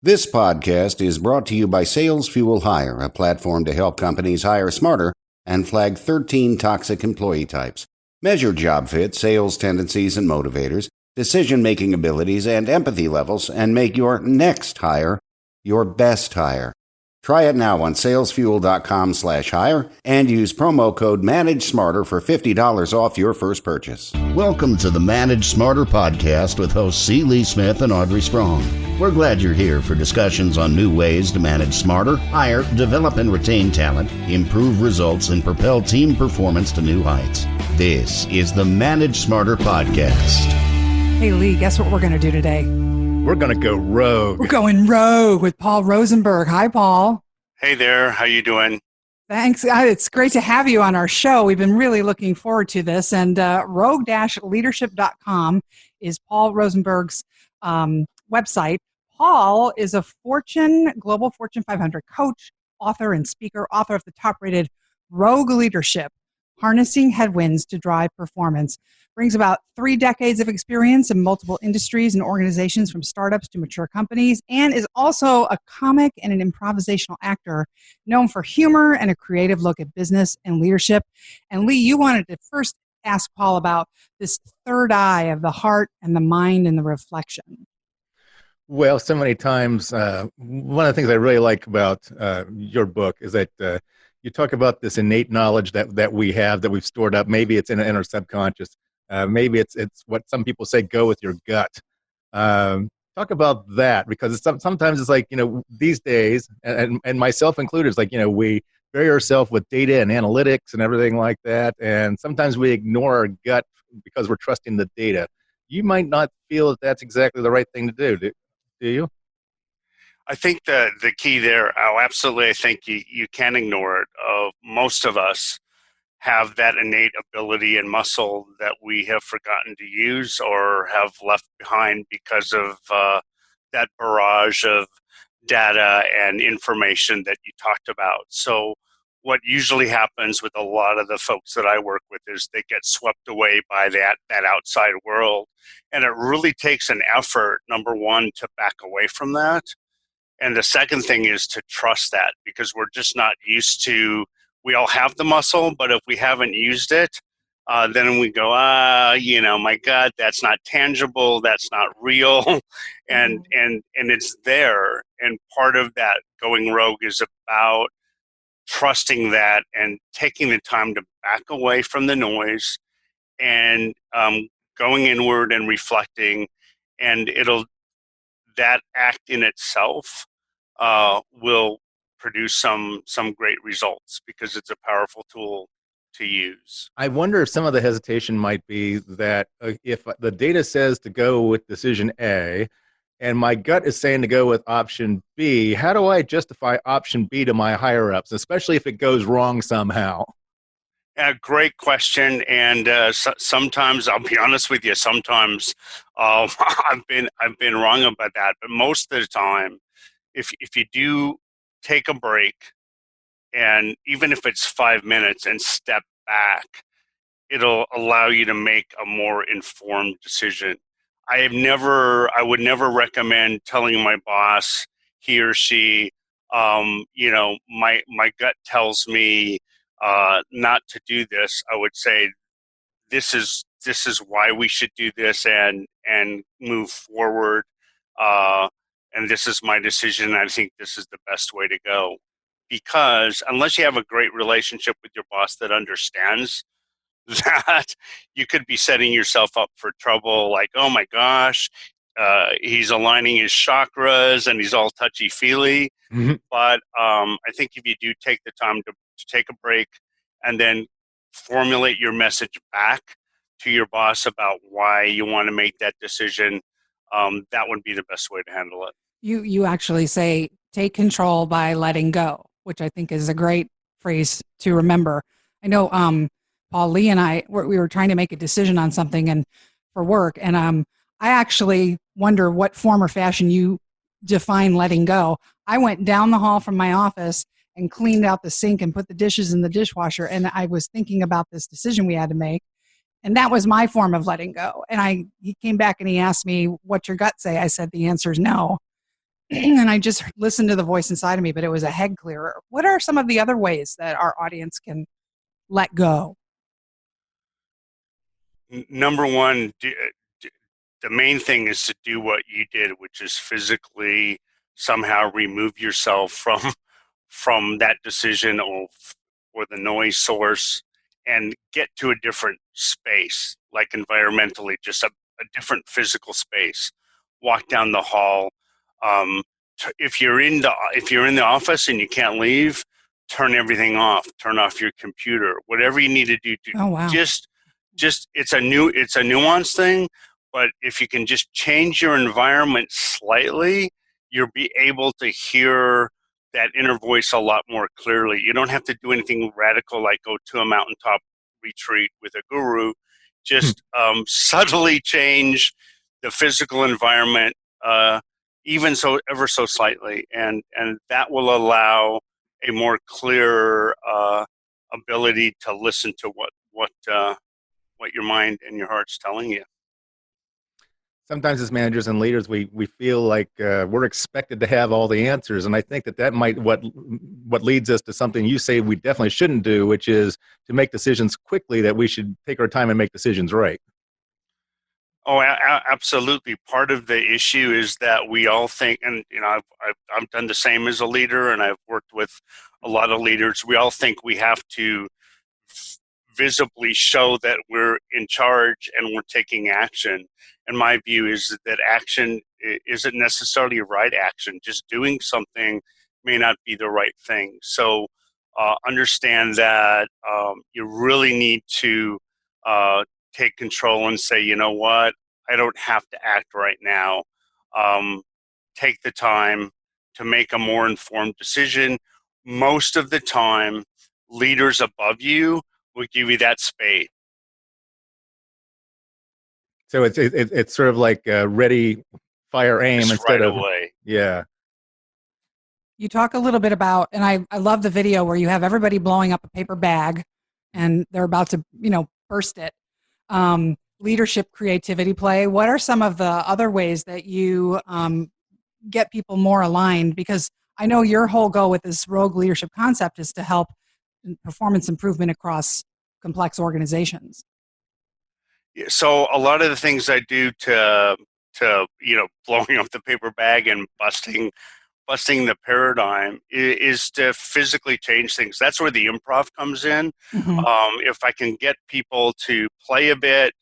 This podcast is brought to you by Sales Fuel Hire, a platform to help companies hire smarter and flag 13 toxic employee types. Measure job fit, sales tendencies and motivators, decision-making abilities, and empathy levels, and make your next hire your best hire. Try it now on salesfuel.com/hire and use promo code MANAGESMARTER for $50 off your first purchase. Welcome to the Manage Smarter podcast with hosts C. Lee Smith and Audrey Strong. We're glad you're here for discussions on new ways to manage smarter, hire, develop and retain talent, improve results, and propel team performance to new heights. This is the Manage Smarter podcast. Hey, Lee, guess what we're going to do today? We're going to go rogue. We're going rogue with Paul Rosenberg. Hi, Paul. Hey there. How you doing? Thanks. It's great to have you on our show. We've been really looking forward to this. And rogue-leadership.com is Paul Rosenberg's website. Paul is a Global Fortune 500 coach, author, and speaker, author of the top-rated Rogue Leadership, Harnessing Headwinds to Drive Performance. Brings about 3 decades of experience in multiple industries and organizations, from startups to mature companies, and is also a comic and an improvisational actor known for humor and a creative look at business and leadership. And Lee, you wanted to first ask Paul about this third eye of the heart and the mind and the reflection. Well, so many times, one of the things I really like about your book is that you talk about this innate knowledge that we have, that we've stored up. Maybe it's in our subconscious. Maybe it's what some people say, go with your gut. Talk about that, because sometimes it's like, these days, and myself included, it's like, we bury ourselves with data and analytics and everything like that. And sometimes we ignore our gut because we're trusting the data. You might not feel that that's exactly the right thing to do. Do you? I think the key there, absolutely, I think you can't ignore it. Most of us have that innate ability and muscle that we have forgotten to use or have left behind because of that barrage of data and information that you talked about. So what usually happens with a lot of the folks that I work with is they get swept away by that outside world. And it really takes an effort, number one, to back away from that. And the second thing is to trust that, because we're just not used to. We all have the muscle, but if we haven't used it, then we go, my God, that's not tangible, that's not real, and it's there. And part of that going rogue is about trusting that and taking the time to back away from the noise and going inward and reflecting, and that act in itself will produce some great results, because it's a powerful tool to use. I wonder if some of the hesitation might be that if the data says to go with decision A and my gut is saying to go with option B, how do I justify option B to my higher ups, especially if it goes wrong somehow? Great question. And sometimes, I'll be honest with you, sometimes I've been wrong about that. But most of the time, if you do take a break, and even if it's 5 minutes, and step back, it'll allow you to make a more informed decision. I would never recommend telling my boss, he or she, my gut tells me not to do this. I would say, this is why we should do this and move forward. And this is my decision. I think this is the best way to go. Because unless you have a great relationship with your boss that understands that, you could be setting yourself up for trouble. Like, oh my gosh, he's aligning his chakras and he's all touchy-feely. Mm-hmm. But I think if you do take the time to take a break and then formulate your message back to your boss about why you want to make that decision, that would be the best way to handle it. You actually say, take control by letting go, which I think is a great phrase to remember. I know Paul, Lee, and I, we were trying to make a decision on something and for work, and I actually wonder what form or fashion you define letting go. I went down the hall from my office and cleaned out the sink and put the dishes in the dishwasher, and I was thinking about this decision we had to make. And that was my form of letting go. And he came back and he asked me, what's your gut say? I said, the answer is no. and I just listened to the voice inside of me, but it was a head clearer. What are some of the other ways that our audience can let go? Number one, the main thing is to do what you did, which is physically somehow remove yourself from that decision or the noise source and get to a different space, like environmentally, just a different physical space. Walk down the hall. Um, if you're in the office and you can't leave, turn everything off. Turn off your computer. Whatever you need to do to Oh, wow. just it's a nuance thing, but if you can just change your environment slightly, you'll be able to hear that inner voice a lot more clearly. You don't have to do anything radical like go to a mountaintop retreat with a guru. Just subtly change the physical environment, even so ever so slightly, and that will allow a more clear ability to listen to what your mind and your heart's telling you. Sometimes as managers and leaders, we feel like we're expected to have all the answers, and I think that might what leads us to something you say we definitely shouldn't do, which is to make decisions quickly. That we should take our time and make decisions right. Oh, absolutely. Part of the issue is that we all think, and I've done the same as a leader, and I've worked with a lot of leaders. We all think we have to visibly show that we're in charge and we're taking action. And my view is that action isn't necessarily right action. Just doing something may not be the right thing. So understand that you really need to take control and say, you know what, I don't have to act right now. Take the time to make a more informed decision. Most of the time, leaders above you will give you that space. So it's sort of like ready, fire, aim instead right of away. Yeah. You talk a little bit about, and I love the video where you have everybody blowing up a paper bag and they're about to, burst it. Leadership, creativity, play. What are some of the other ways that you get people more aligned? Because I know your whole goal with this rogue leadership concept is to help performance improvement across complex organizations. So a lot of the things I do to blowing up the paper bag and busting the paradigm is to physically change things. That's where the improv comes in. Mm-hmm. If I can get people to play a bit,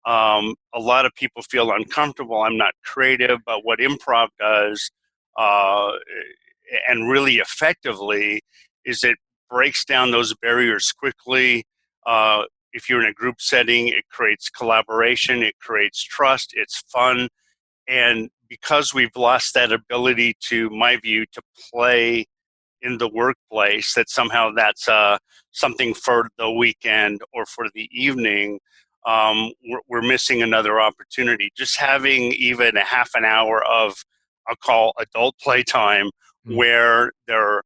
a lot of people feel uncomfortable. I'm not creative, but what improv does, and really effectively, is it breaks down those barriers quickly. If you're in a group setting, it creates collaboration, it creates trust, it's fun. And because we've lost that ability to, my view, to play in the workplace, that somehow that's something for the weekend or for the evening, we're missing another opportunity. Just having even a half an hour of, I'll call adult playtime, where there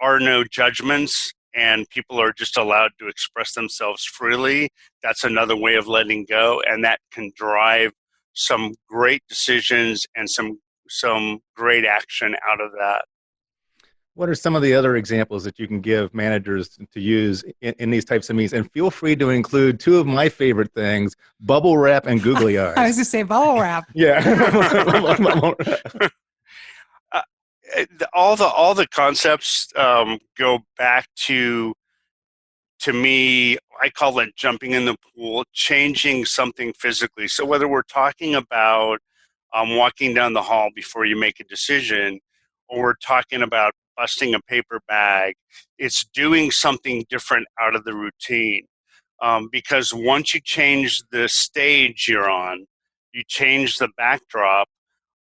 are no judgments and people are just allowed to express themselves freely. That's another way of letting go, and that can drive some great decisions and some great action out of that. What are some of the other examples that you can give managers to use in these types of meetings? And feel free to include two of my favorite things, bubble wrap and googly eyes. I was going to say bubble wrap. Yeah. All the concepts go back to me, I call it jumping in the pool, changing something physically. So whether we're talking about walking down the hall before you make a decision, or we're talking about busting a paper bag, it's doing something different out of the routine. Because once you change the stage you're on, you change the backdrop,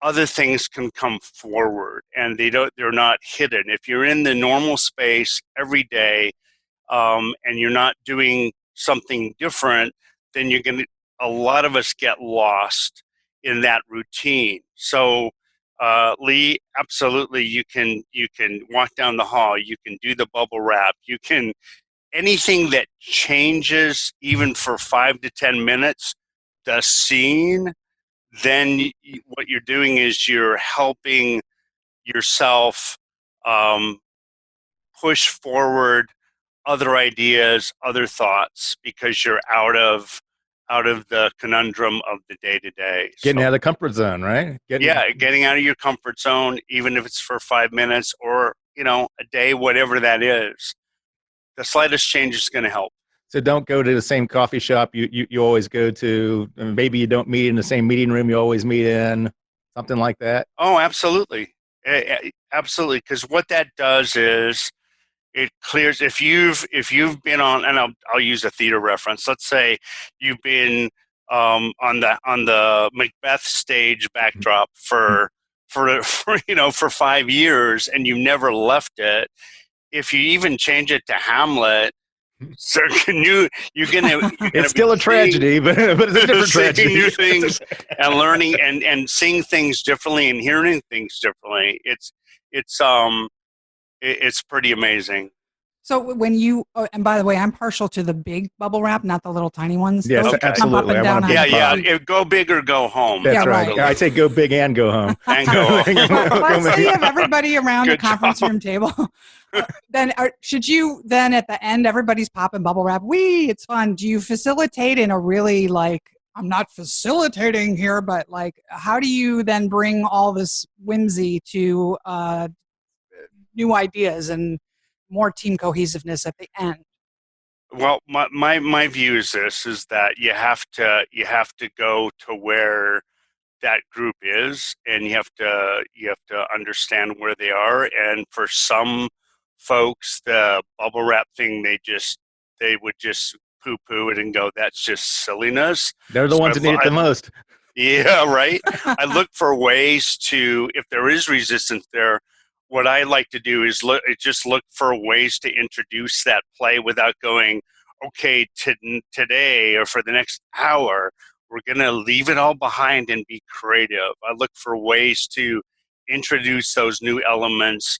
other things can come forward, and they're not hidden. If you're in the normal space every day, and you're not doing something different, then a lot of us get lost in that routine. So Lee, absolutely, you can walk down the hall, you can do the bubble wrap, you can, anything that changes even for 5 to 10 minutes the scene, then what you're doing is you're helping yourself push forward other ideas, other thoughts, because you're out of the conundrum of the day to day. Getting out of the comfort zone, right? Getting out of your comfort zone, even if it's for 5 minutes or a day, whatever that is. The slightest change is going to help. So don't go to the same coffee shop you always go to. Maybe you don't meet in the same meeting room you always meet in, something like that. Oh, absolutely. Absolutely. Because what that does is it clears, if you've been on, and I'll use a theater reference. Let's say you've been on the Macbeth stage backdrop for 5 years and you've never left it. If you even change it to Hamlet, so you're gonna it's still a tragedy, but it's a different tragedy. New things and learning and seeing things differently and hearing things differently. It's pretty amazing. So when you, and by the way, I'm partial to the big bubble wrap, not the little tiny ones. Yes, Those absolutely. Jump up and down Yeah. Go big or go home. That's Yeah, right. right. I say go big and go home. And go home. Let's say you have everybody around Good the conference job. room table. Then should you then at the end, everybody's popping bubble wrap. It's fun. Do you facilitate in a really I'm not facilitating here, but how do you then bring all this whimsy to new ideas and more team cohesiveness at the end? Well, my view is that you have to go to where that group is, and you have to understand where they are. And for some folks, the bubble wrap thing, they would just poo it and go, that's just silliness. They're the ones that need it the most. Yeah, right. I look for ways to, if there is resistance there, what I like to do is look for ways to introduce that play without going, okay, today or for the next hour, we're going to leave it all behind and be creative. I look for ways to introduce those new elements,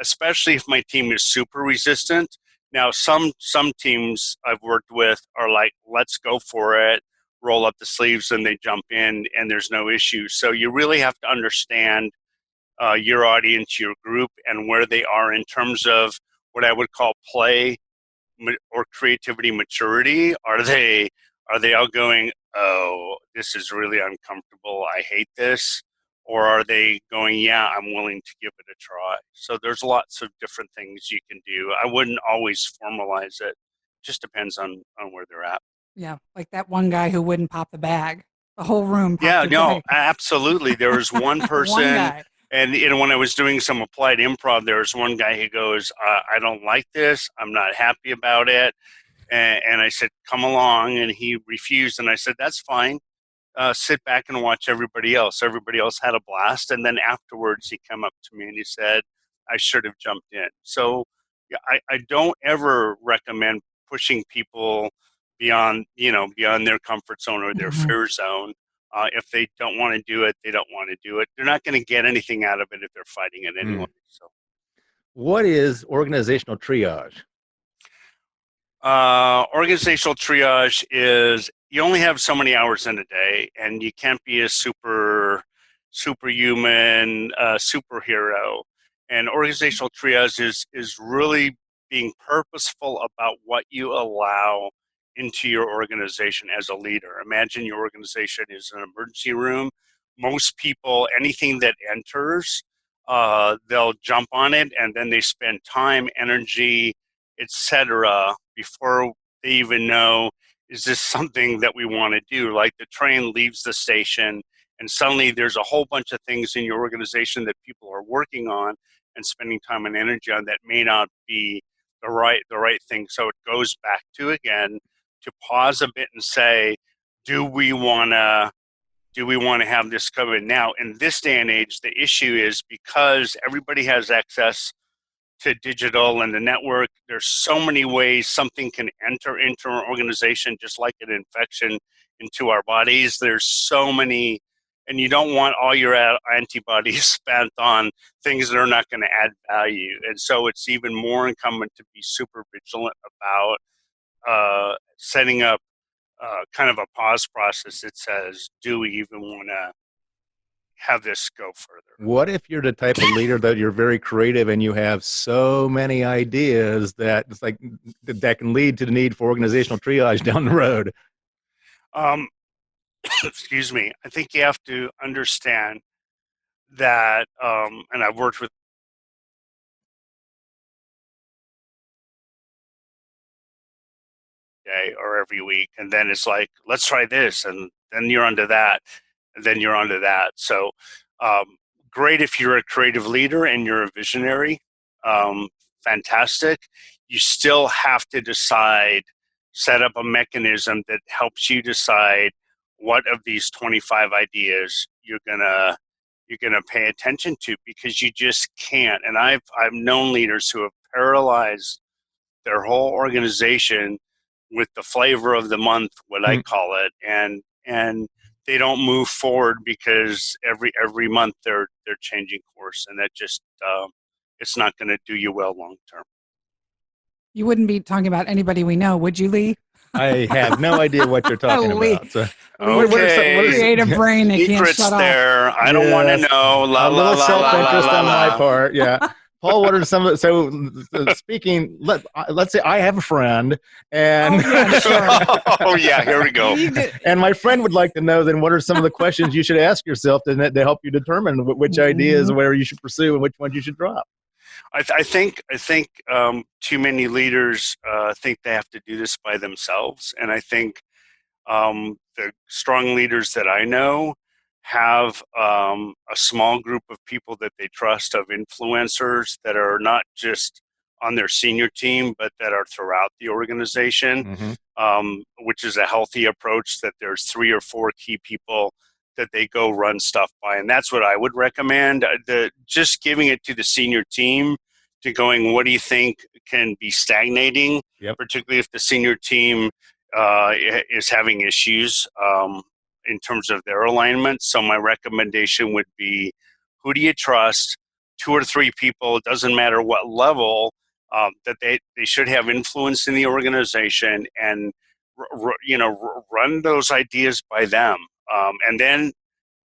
especially if my team is super resistant. Now, some teams I've worked with are like, let's go for it, roll up the sleeves, and they jump in, and there's no issue. So you really have to understand your audience, your group, and where they are in terms of what I would call play or creativity maturity. Are they all going, oh, this is really uncomfortable, I hate this? Or are they going, yeah, I'm willing to give it a try? So there's lots of different things you can do. I wouldn't always formalize it. Just depends on where they're at. Yeah, like that one guy who wouldn't pop the bag. The whole room popped Yeah, the no, bag. absolutely. There was one person, One guy. and when I was doing some applied improv, there was one guy who goes, I don't like this. I'm not happy about it. And I said, come along. And he refused. And I said, that's fine. Sit back and watch everybody else. Everybody else had a blast. And then afterwards, he came up to me and he said, I should have jumped in. So yeah, I don't ever recommend pushing people beyond their comfort zone or their fear zone. If they don't want to do it, they don't want to do it. They're not going to get anything out of it if they're fighting it anyway. So, what is organizational triage? Organizational triage is you only have so many hours in a day, and you can't be a superhuman superhero. And organizational triage is really being purposeful about what you allow into your organization as a leader. Imagine your organization is an emergency room. Most people, anything that enters, they'll jump on it, and then they spend time, energy, etc. before they even know, is this something that we want to do? Like the train leaves the station, and suddenly there's a whole bunch of things in your organization that people are working on and spending time and energy on that may not be the right thing. So it goes back to, again, to pause a bit and say, do we want to have this covered? Now, in this day and age, the issue is because everybody has access to digital and the network, there's so many ways something can enter into our organization, just like an infection into our bodies. There's so many, and you don't want all your antibodies spent on things that are not going to add value. And so it's even more incumbent to be super vigilant about setting up kind of a pause process that says, do we even want to have this go further? What if you're the type of leader that you're very creative and you have so many ideas that it's like that can lead to the need for organizational triage down the road? Excuse me. I think you have to understand that, and I've worked with day or every week, and then it's like, let's try this, and then you're onto that, and then you're onto that. So great if you're a creative leader and you're a visionary. Fantastic. You still have to decide, set up a mechanism that helps you decide what of these 25 ideas you're gonna pay attention to, because you just can't. And I've known leaders who have paralyzed their whole organization with the flavor of the month, what I call it, and they don't move forward because every month they're changing course, and that just it's not going to do you well long term. You wouldn't be talking about anybody we know, would you, Lee? I have no idea what you're talking about. So, okay. Creative brain that can't shut there. I don't want to know. A little self-interest on my part. Yeah. Paul, what are some of the, so speaking, let's say I have a friend and here we go. And my friend would like to know then what are some of the questions you should ask yourself to help you determine which ideas where you should pursue and which ones you should drop. I think too many leaders think they have to do this by themselves, and I think the strong leaders that I know have a small group of people that they trust, of influencers that are not just on their senior team, but that are throughout the organization, which is a healthy approach, that there's 3 or 4 key people that they go run stuff by. And that's what I would recommend. Just giving it to the senior team, to going, what do you think can be stagnating, particularly if the senior team is having issues in terms of their alignment. So my recommendation would be, who do you trust? 2 or 3 people, it doesn't matter what level, that they should have influence in the organization, and run those ideas by them. And then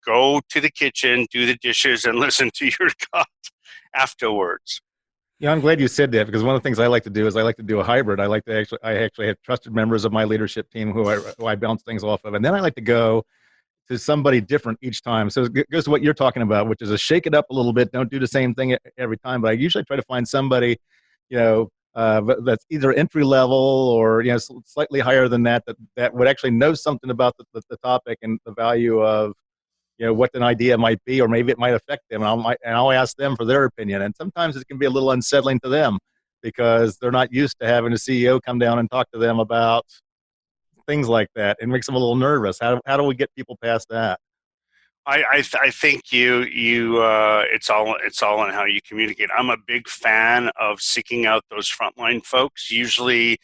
go to the kitchen, do the dishes, and listen to your gut afterwards. Yeah, I'm glad you said that, because one of the things I like to do is I like to do a hybrid. I actually have trusted members of my leadership team who I bounce things off of, and then I like to go to somebody different each time. So it goes to what you're talking about, which is a shake it up a little bit. Don't do the same thing every time. But I usually try to find somebody, that's either entry level or slightly higher than that would actually know something about the topic and the value of what an idea might be, or maybe it might affect them. And I'll ask them for their opinion. And sometimes it can be a little unsettling to them because they're not used to having a CEO come down and talk to them about things like that. It makes them a little nervous. How do we get people past that? I think it's all in how you communicate. I'm a big fan of seeking out those frontline folks. Usually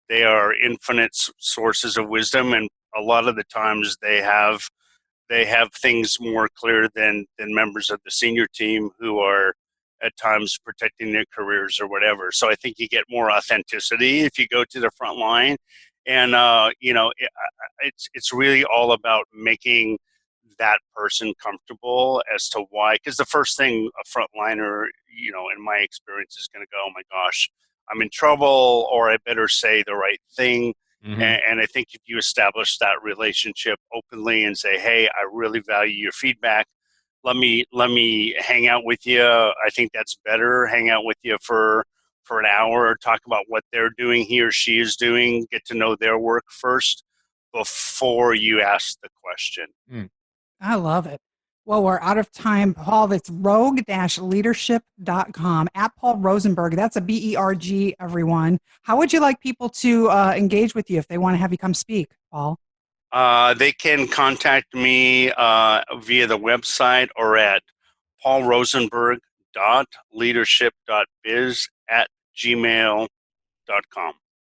they are infinite sources of wisdom, and a lot of the times they have things more clear than members of the senior team, who are at times protecting their careers or whatever. So I think you get more authenticity if you go to the front line. And it's really all about making that person comfortable as to why. Because the first thing a frontliner, in my experience, is going to go, oh my gosh, I'm in trouble, or I better say the right thing. And I think if you establish that relationship openly and say, hey, I really value your feedback, let me hang out with you. I think that's better. Hang out with you for an hour, talk about what they're doing, he or she is doing, get to know their work first before you ask the question. I love it. Well, we're out of time, Paul. That's rogue-leadership.com, at Paul Rosenberg. That's a BERG, everyone. How would you like people to engage with you if they want to have you come speak, Paul? They can contact me via the website, or at paulrosenberg.leadership.biz@gmail.com.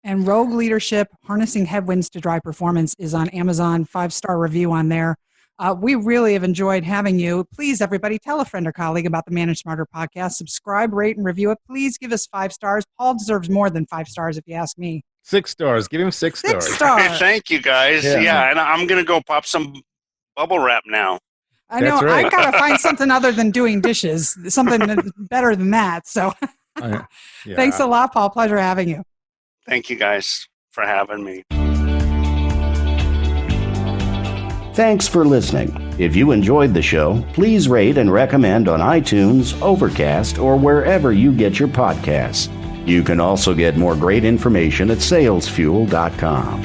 And Rogue Leadership, Harnessing Headwinds to Drive Performance, is on Amazon. 5-star review on there. We really have enjoyed having you. Please, everybody, tell a friend or colleague about the Manage Smarter podcast. Subscribe, rate, and review it. Please give us 5 stars. Paul deserves more than 5 stars, if you ask me. 6 stars. Give him 6 stars. 6 stars. Thank you, guys. Yeah, and I'm going to go pop some bubble wrap now. I know. That's right. I got to find something other than doing dishes, something better than that. So thanks a lot, Paul. Pleasure having you. Thank you, guys, for having me. Thanks for listening. If you enjoyed the show, please rate and recommend on iTunes, Overcast, or wherever you get your podcasts. You can also get more great information at salesfuel.com.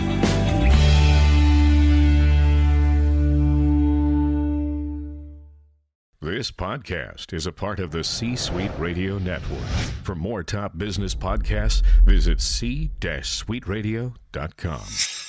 This podcast is a part of the C-Suite Radio Network. For more top business podcasts, visit c-suiteradio.com.